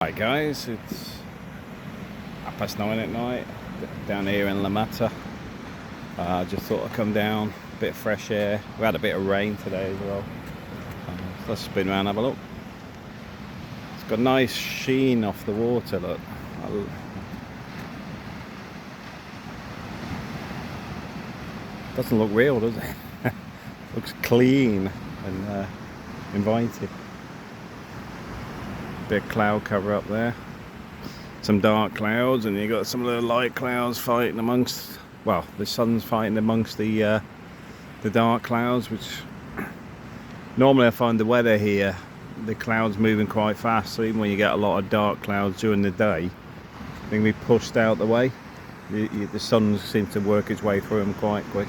Hi guys, it's 9:30 at night down here in La Mata. Just thought I'd come down, a bit of fresh air. We had a bit of rain today as well. Let's spin around and have a look. It's got a nice sheen off the water, look. Doesn't look real, does it? Looks clean and inviting. Bit of cloud cover up there, some dark clouds, and you got some of the light clouds fighting amongst, well, the sun's fighting amongst the dark clouds, which normally I find the weather here, the clouds moving quite fast, so even when you get a lot of dark clouds during the day, they can be pushed out the way. The sun seems to work its way through them quite quick.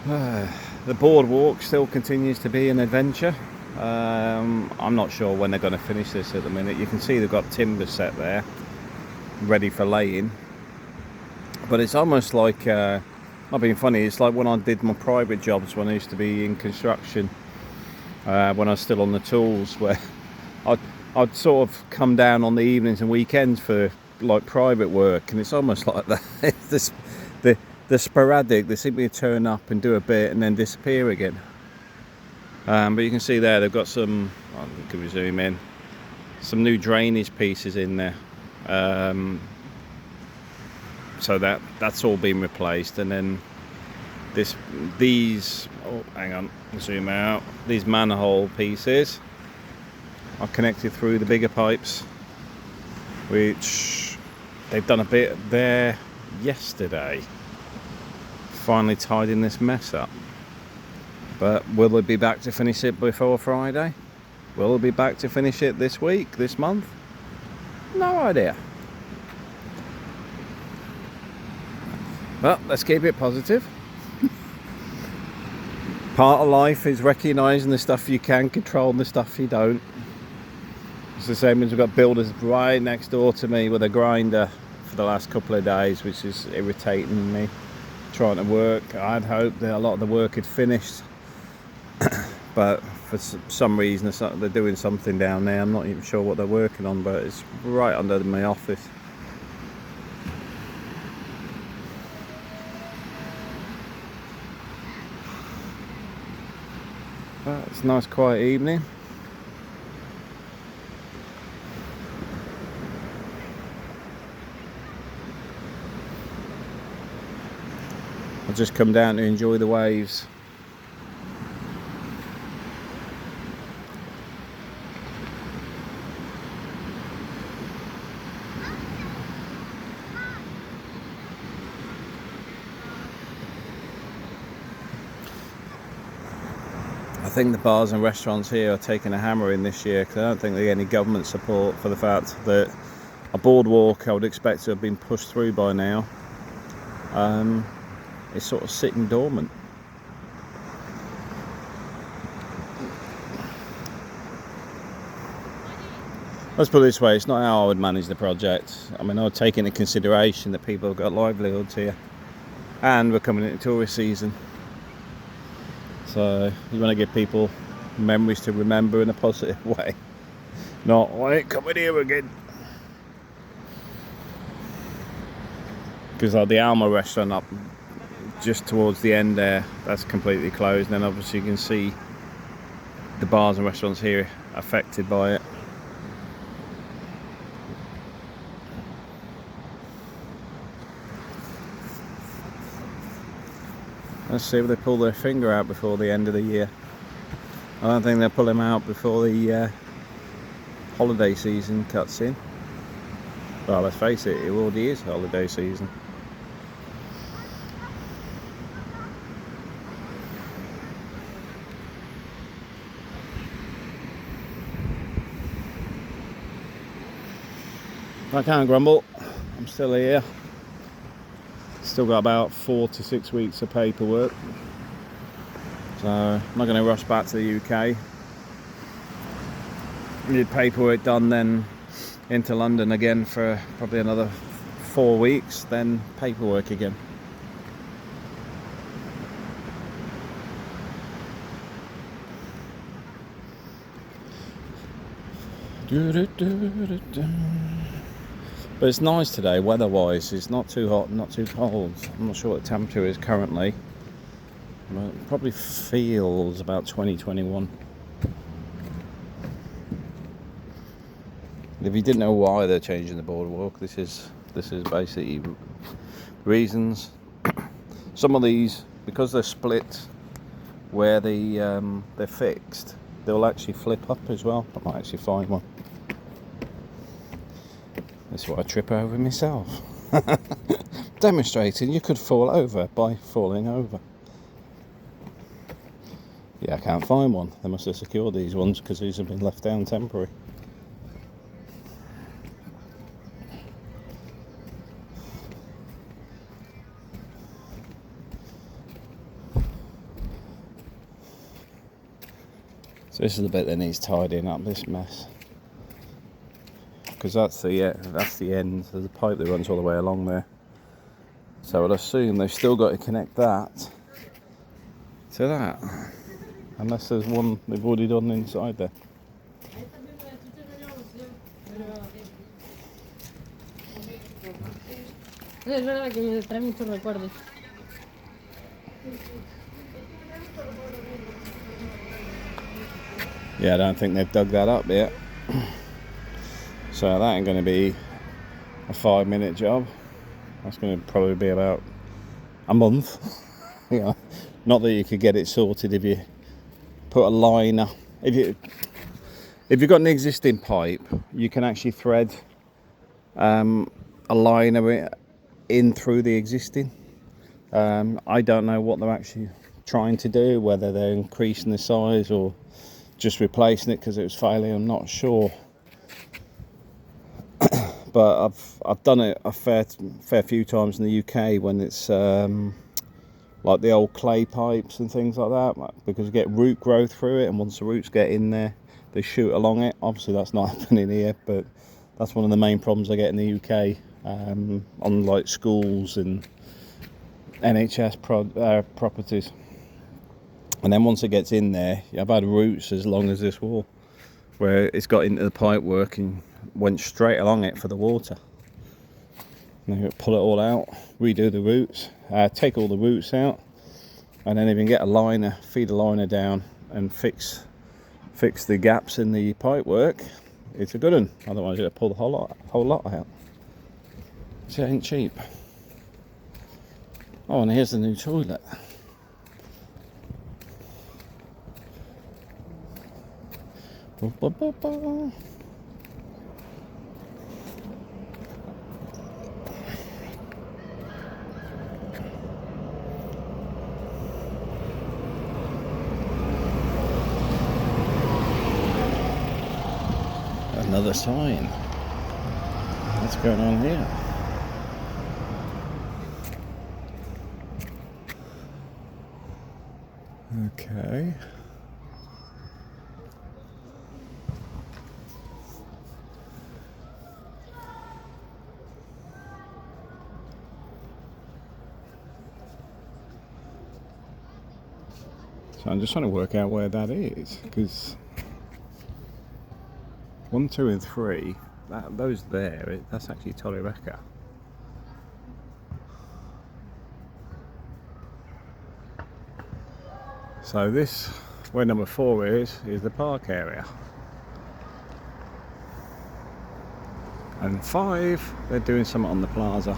The boardwalk still continues to be an adventure. I'm not sure when they're going to finish this at the minute. You can see they've got timber set there ready for laying, but it's almost like, not being funny, it's like when I did my private jobs when I used to be in construction, when I was still on the tools, where I'd sort of come down on the evenings and weekends for like private work, and it's almost like that. The sporadic, they simply turn up and do a bit and then disappear again. But you can see there they've got some, can we zoom in, some new drainage pieces in there, so that's all been replaced. And then these, oh hang on, zoom out, these manhole pieces are connected through the bigger pipes, which they've done a bit there yesterday, finally tidying this mess up. But will they be back to finish it before Friday? Will they be back to finish it this week, this month? No idea. But let's keep it positive. Part of life is recognising the stuff you can control and the stuff you don't. It's the same as we've got builders right next door to me with a grinder for the last couple of days, which is irritating me. Trying to work. I'd hoped that a lot of the work had finished, but for some reason they're doing something down there. I'm not even sure what they're working on, but it's right under my office. But it's a nice quiet evening. I'll just come down to enjoy the waves. I think the bars and restaurants here are taking a hammer in this year, because I don't think they get any government support for the fact that a boardwalk I would expect to have been pushed through by now is sort of sitting dormant. Let's put it this way, it's not how I would manage the project. I mean, I would take into consideration that people have got livelihoods here, and we're coming into tourist season. So you want to give people memories to remember in a positive way. Not, I ain't coming here again. Because like the Alma restaurant up just towards the end there, that's completely closed. And then obviously you can see the bars and restaurants here affected by it. Let's see if they pull their finger out before the end of the year. I don't think they'll pull them out before the holiday season cuts in. Well, let's face it, it already is holiday season. I can't grumble, I'm still here. Still got about 4 to 6 weeks of paperwork, so I'm not going to rush back to the UK. Need paperwork done, then into London again for probably another 4 weeks, then paperwork again. But it's nice today, weather-wise. It's not too hot, not too cold. I'm not sure what the temperature is currently, but it probably feels about 2021. If you didn't know why they're changing the boardwalk, this is basically reasons. Some of these, because they're split where they're fixed, they'll actually flip up as well. I might actually find one. This is what I trip over myself. Demonstrating you could fall over by falling over. Yeah, I can't find one. They must have secured these ones because these have been left down temporary. So this is the bit that needs tidying up, this mess. Because that's the end. There's a pipe that runs all the way along there. So I'd assume they've still got to connect that to that. Unless there's one they've already done inside there. Es verdad que me trae muchos recuerdos. Yeah, I don't think they've dug that up yet. So that ain't going to be a 5-minute job. That's going to probably be about a month. You know, not that you could get it sorted if you put a liner. If you've got an existing pipe, you can actually thread a liner in through the existing. I don't know what they're actually trying to do, whether they're increasing the size or just replacing it because it was failing. I'm not sure. But I've done it a fair few times in the UK when it's like the old clay pipes and things like that, because you get root growth through it, and once the roots get in there, they shoot along it. Obviously, that's not happening here, but that's one of the main problems I get in the UK on like schools and NHS properties. And then once it gets in there, I've had roots as long as this wall, where it's got into the pipe work and went straight along it for the water. And then pull it all out, redo the roots, take all the roots out, and then even get a liner, feed a liner down and fix the gaps in the pipe work. It's a good one. Otherwise you'll pull the whole lot out. So it ain't cheap. Oh, and here's the new toilet. Another sign. What's going on here? Okay. So I'm just trying to work out where that is, because 1, 2 and 3, those there, that's actually Torrevieja. So this, where number 4 is the park area. And 5, they're doing something on the plaza.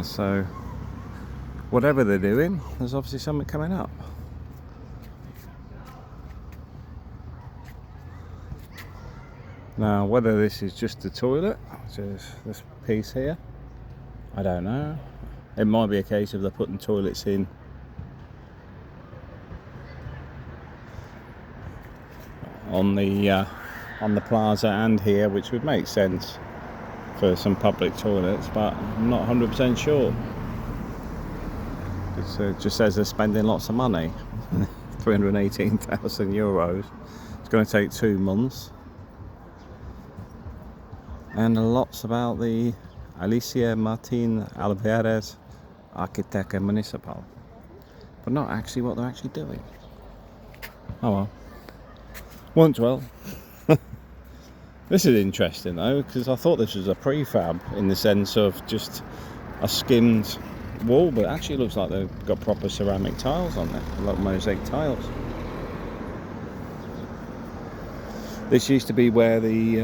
So whatever they're doing, there's obviously something coming up. Now, whether this is just the toilet, which is this piece here, I don't know. It might be a case of they're putting toilets in on the plaza and here, which would make sense for some public toilets, but I'm not 100% sure. It just says they're spending lots of money. 318,000 euros. It's going to take 2 months. And lots about the Alicia Martin Alvarez Arquitecta Municipal, but not actually what they're actually doing. Oh well. Won't dwell. This is interesting though, because I thought this was a prefab in the sense of just a skimmed wall, but it actually looks like they've got proper ceramic tiles on there, like mosaic tiles. This used to be where the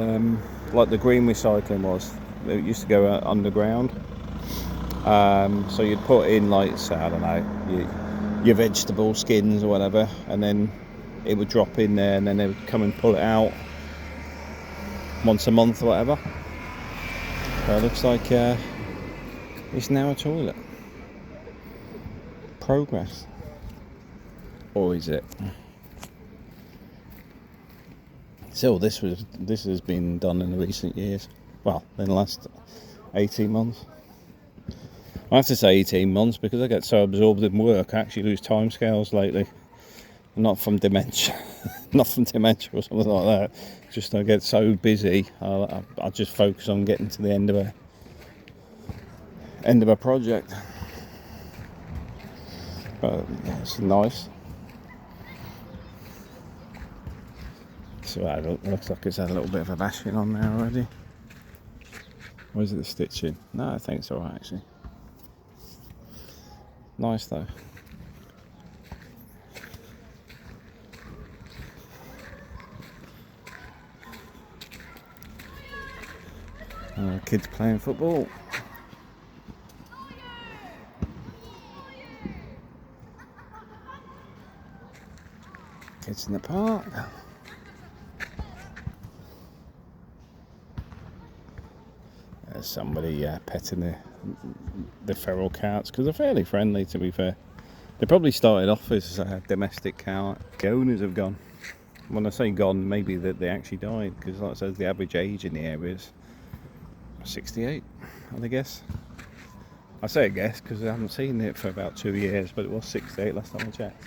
like the green recycling was. It used to go underground. So you'd put in, like, say, I don't know, your vegetable skins or whatever, and then it would drop in there, and then they would come and pull it out once a month or whatever. But it looks like it's now a toilet. Progress. Or is it? Still, this has been done in the recent years. Well, in the last 18 months. I have to say 18 months because I get so absorbed in work, I actually lose time scales lately. Not from dementia, not from dementia or something like that. Just I get so busy, I just focus on getting to the end of a project. But yeah, it's nice. So it looks like it's had a little bit of a bashing on there already. Or is it the stitching? No, I think it's alright actually. Nice though. Kids playing football. Kids in the park. There's somebody petting the feral cats, because they're fairly friendly, to be fair. They probably started off as domestic cat. The owners have gone. When I say gone, maybe that they actually died, because like I said, the average age in the area is 68, I guess. I say I guess because I haven't seen it for about 2 years, but it was 68 last time I checked.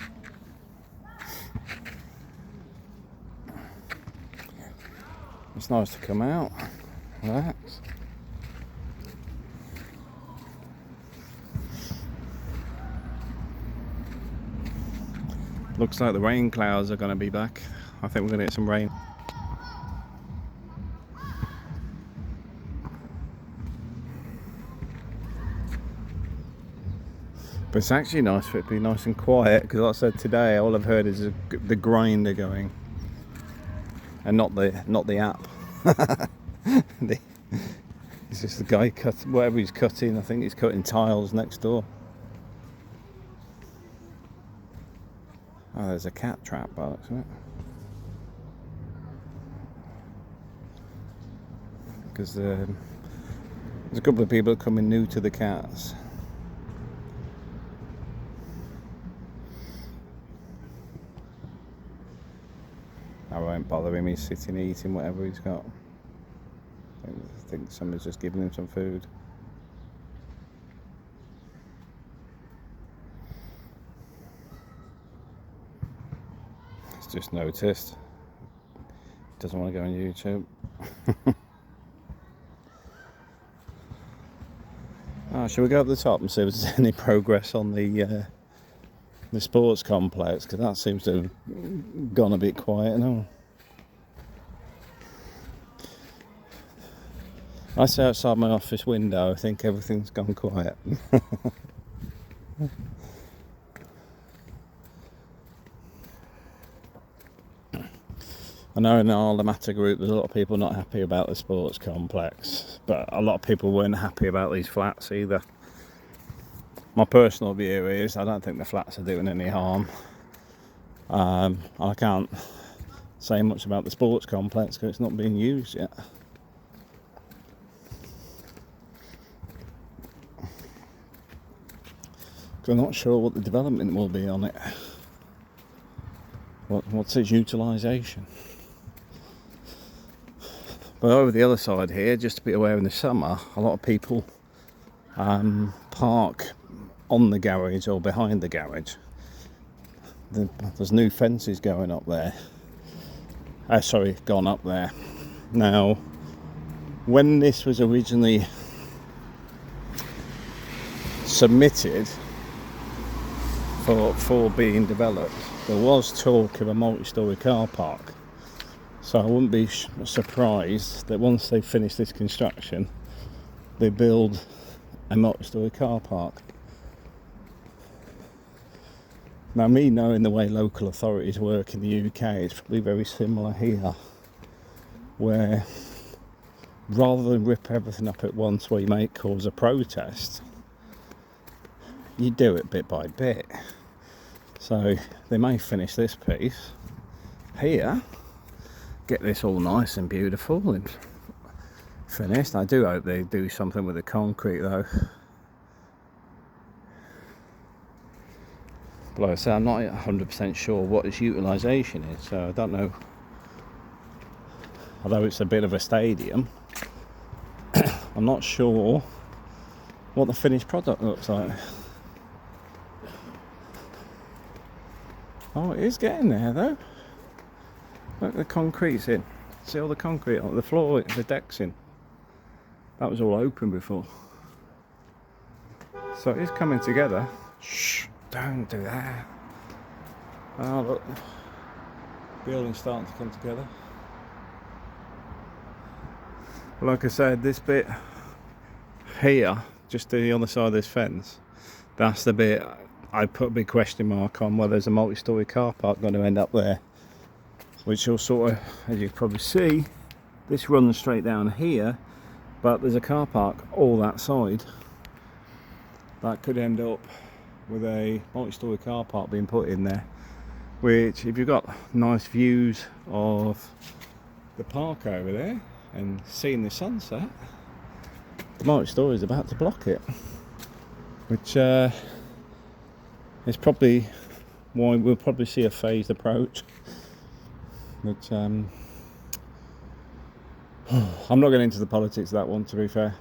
It's nice to come out, relax. Looks like the rain clouds are going to be back. I think we're going to get some rain. But it's actually nice for it to be nice and quiet, because like I said today, all I've heard is the grinder going, and not the app. It's just the guy whatever he's cutting. I think he's cutting tiles next door. Oh, there's a cat trap by the looks of it. Because there's a couple of people coming new to the cats. I won't bother him, he's sitting eating whatever he's got. I think somebody's just giving him some food. He's just noticed. Doesn't want to go on YouTube. Shall we go up the top and see if there's any progress on the sports complex, because that seems to have gone a bit quiet now. I say outside my office window, I think everything's gone quiet. I know in our Lamata group there's a lot of people not happy about the sports complex, but a lot of people weren't happy about these flats either. My personal view is I don't think the flats are doing any harm. I can't say much about the sports complex because it's not being used yet. I'm not sure what the development will be on it. What's its utilisation? But over the other side here, just to be aware, in the summer, a lot of people park on the garage or behind the garage. There's new fences going up there. Gone up there. Now, when this was originally submitted for being developed, there was talk of a multi-storey car park. So I wouldn't be surprised that once they finish this construction, they build a multi-storey car park. Now, me knowing the way local authorities work in the UK, it's probably very similar here, where rather than rip everything up at once where you may cause a protest, you do it bit by bit. So they may finish this piece here, get this all nice and beautiful and finished. I do hope they do something with the concrete though. But like I say, I'm not 100% sure what its utilisation is, so I don't know. Although it's a bit of a stadium, I'm not sure what the finished product looks like. Oh, it is getting there though. Look, the concrete's in. See all the concrete on the floor, the deck's in. That was all open before. So it is coming together. Shh, don't do that. Oh look, building's starting to come together. Like I said, this bit here, just to the other side of this fence, that's the bit I put a big question mark on whether there's a multi-storey car park going to end up there. Which will sort of, as you can probably see, this runs straight down here, but there's a car park all that side. That could end up with a multi-storey car park being put in there, which if you've got nice views of the park over there and seeing the sunset, the multi-storey is about to block it, which is probably why we'll probably see a phased approach. But I'm not getting into the politics of that one, to be fair.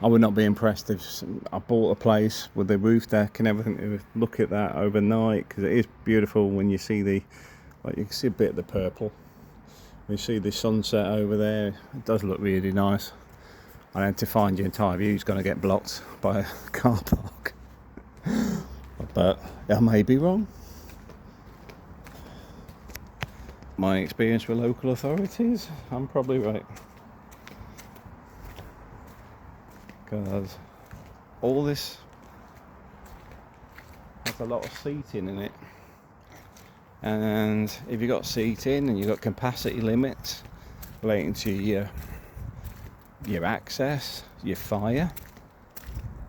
I would not be impressed if I bought a place with the roof deck and everything to look at that overnight, because it is beautiful when you see the, like you can see a bit of the purple. You see the sunset over there, it does look really nice. And then to find your entire view is going to get blocked by a car park. But I may be wrong. My experience with local authorities, I'm probably right. Because all this has a lot of seating in it. And if you've got seating and you've got capacity limits relating to your access, your fire,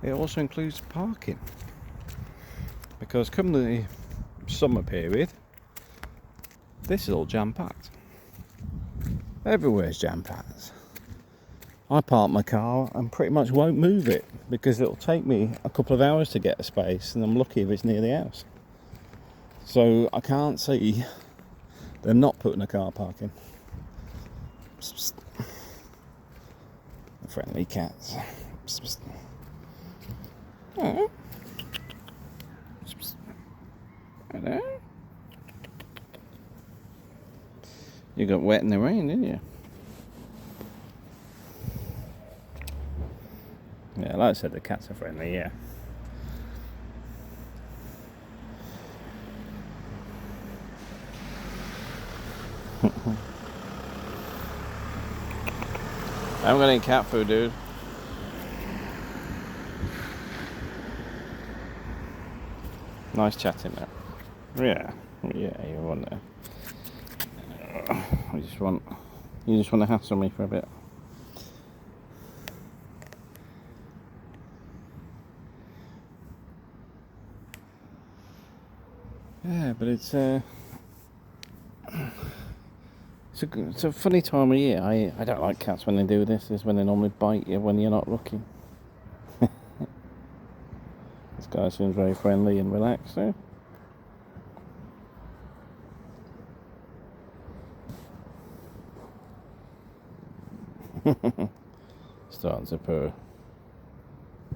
it also includes parking. Because come the summer period, this is all jam-packed. Everywhere's jam-packed. I park my car and pretty much won't move it because it'll take me a couple of hours to get a space, and I'm lucky if it's near the house. So I can't see them not putting a car park in. Psst, psst. Friendly cats. Psst, psst. Oh. Psst, psst. Hello. You got wet in the rain, didn't you? Yeah, like I said, the cats are friendly, yeah. I haven't got any cat food, dude. Nice chatting there. Yeah, you want to. You just want to hassle me for a bit. Yeah, but it's a funny time of year. I don't like cats when they do this. Is when they normally bite you when you're not looking. This guy seems very friendly and relaxed there. Starting to purr.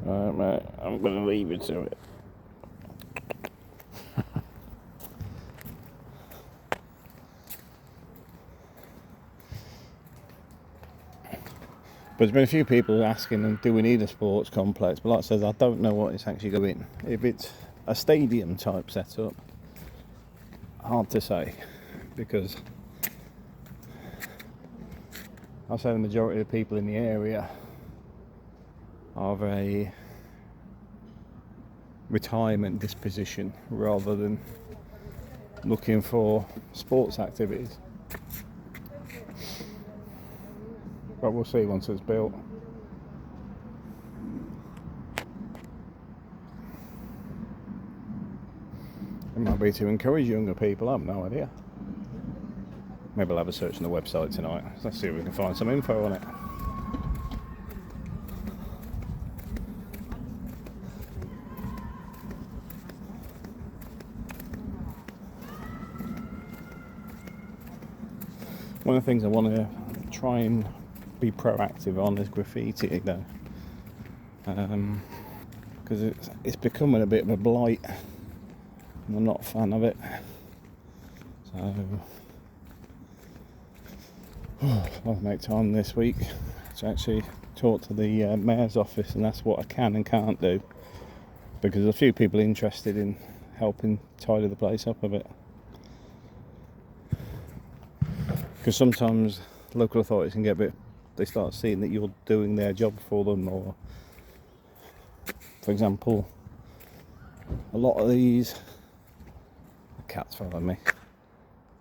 Alright, mate, I'm going to leave it to it. But there's been a few people asking, do we need a sports complex? But like I said, I don't know what it's actually going. If it's a stadium type setup, hard to say, because I say the majority of the people in the area are of a retirement disposition rather than looking for sports activities. But we'll see once it's built. It might be to encourage younger people, I have no idea. Maybe I'll have a search on the website tonight. Let's see if we can find some info on it. One of the things I want to try and be proactive on is graffiti, though, because it's becoming a bit of a blight. I'm not a fan of it. So I'll make time this week to actually talk to the mayor's office and ask what I can and can't do, because there's a few people interested in helping tidy the place up a bit. Because sometimes local authorities can get a bit, they start seeing that you're doing their job for them, or for example, a lot of these, the cat's following me,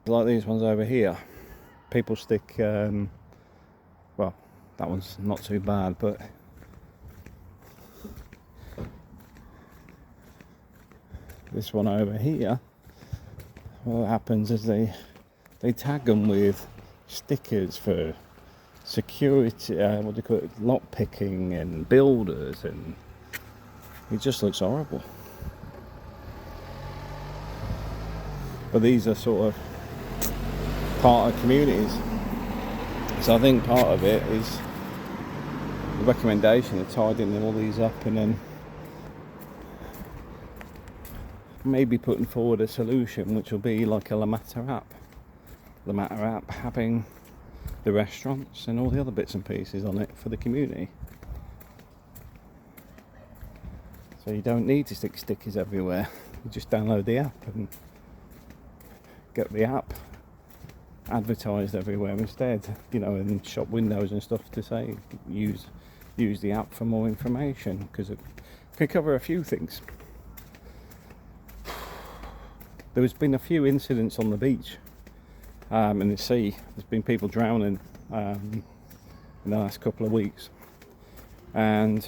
like these ones over here, people stick, well, that one's not too bad, but this one over here, what happens is they tag them with stickers for security, what do you call it, lock picking and builders, and it just looks horrible. But these are sort of part of communities, so I think part of it is the recommendation of tidying all these up, and then maybe putting forward a solution which will be like a Lamata app. Lamata app having the restaurants and all the other bits and pieces on it for the community. So you don't need to stick stickers everywhere. You just download the app and get the app advertised everywhere instead, you know, in shop windows and stuff, to say use the app for more information, because it can cover a few things. There's been a few incidents on the beach, in the sea. There's been people drowning in the last couple of weeks, and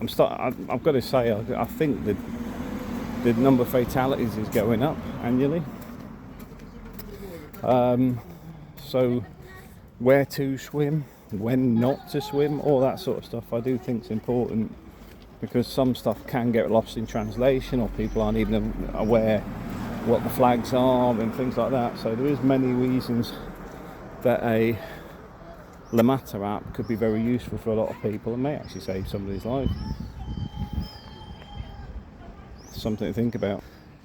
I've got to say, I think the number of fatalities is going up annually. So where to swim, when not to swim, all that sort of stuff, I do think is important, because some stuff can get lost in translation, or people aren't even aware what the flags are and things like that. So there is many reasons that a Lamata app could be very useful for a lot of people and may actually save somebody's life. Something to think about.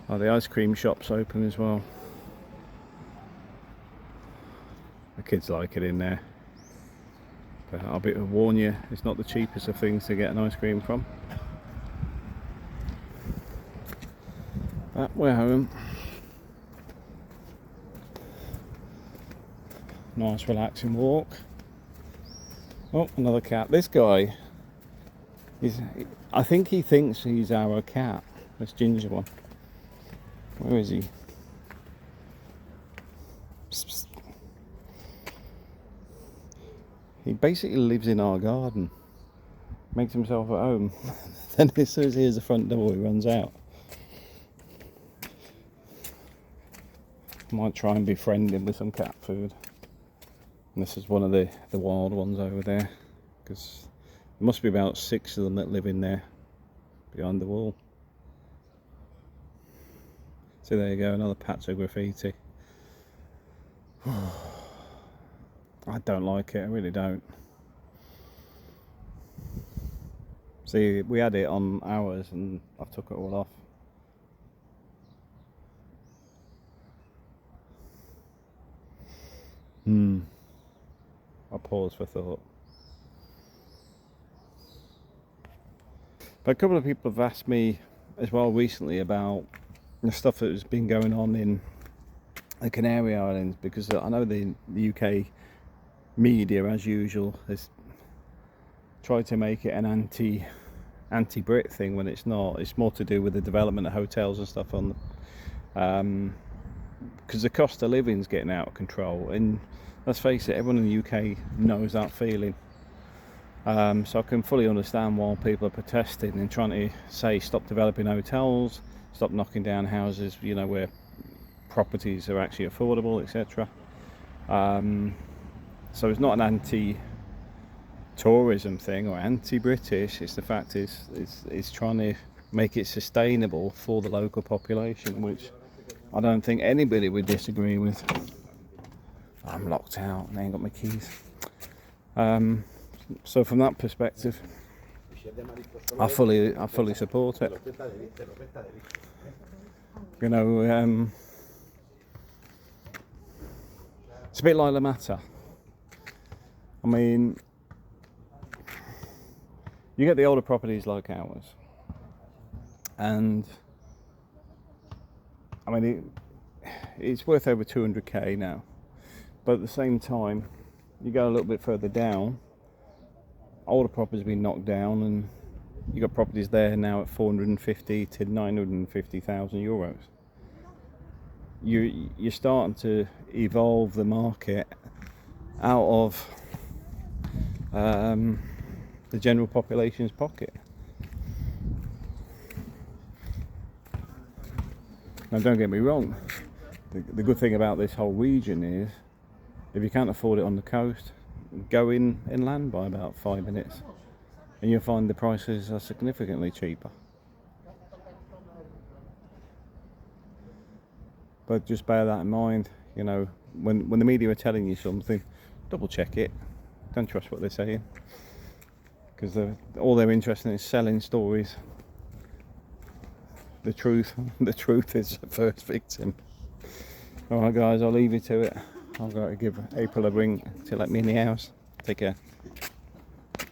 Oh, the ice cream shop's open as well. The kids like it in there, but I'll warn you, it's not the cheapest of things to get an ice cream from. But we're home. Nice relaxing walk. Oh, another cat. This guy, I think he thinks he's our cat, this ginger one. Where is he? Psst, psst. He basically lives in our garden, makes himself at home. Then as soon as he hears the front door, he runs out. Might try and befriend him with some cat food. And this is one of the wild ones over there, because there must be about 6 of them that live in there behind the wall. So there you go, another patch of graffiti. I don't like it, I really don't. See, we had it on ours and I took it all off. I paused for thought. But a couple of people have asked me as well recently about the stuff that has been going on in the Canary Islands, because I know the UK media, as usual, has tried to make it an anti-Brit thing when it's not. It's more to do with the development of hotels and stuff on because the cost of living's getting out of control, and let's face it, everyone in the UK knows that feeling. So I can fully understand why people are protesting and trying to say stop developing hotels, stop knocking down houses, you know, where properties are actually affordable, etc. So it's not an anti-tourism thing or anti-British. It's the fact it's trying to make it sustainable for the local population, which I don't think anybody would disagree with. I'm locked out and I ain't got my keys. So from that perspective, I fully support it. You know, it's a bit like La Mata. I mean, you get the older properties like ours, and I mean it's worth over 200k now, but at the same time, you go a little bit further down, older properties have been knocked down, and you got properties there now at 450 to 950,000 euros. You're starting to evolve the market out of the general population's pocket. Now, don't get me wrong, the good thing about this whole region is if you can't afford it on the coast, go inland by about 5 minutes and you'll find the prices are significantly cheaper. But just bear that in mind, you know, when the media are telling you something, double check it. Don't trust what they're saying, because all they're interested in is selling stories. The truth is the first victim. Alright guys, I'll leave you to it. I've got to give April a ring to let me in the house. Take care.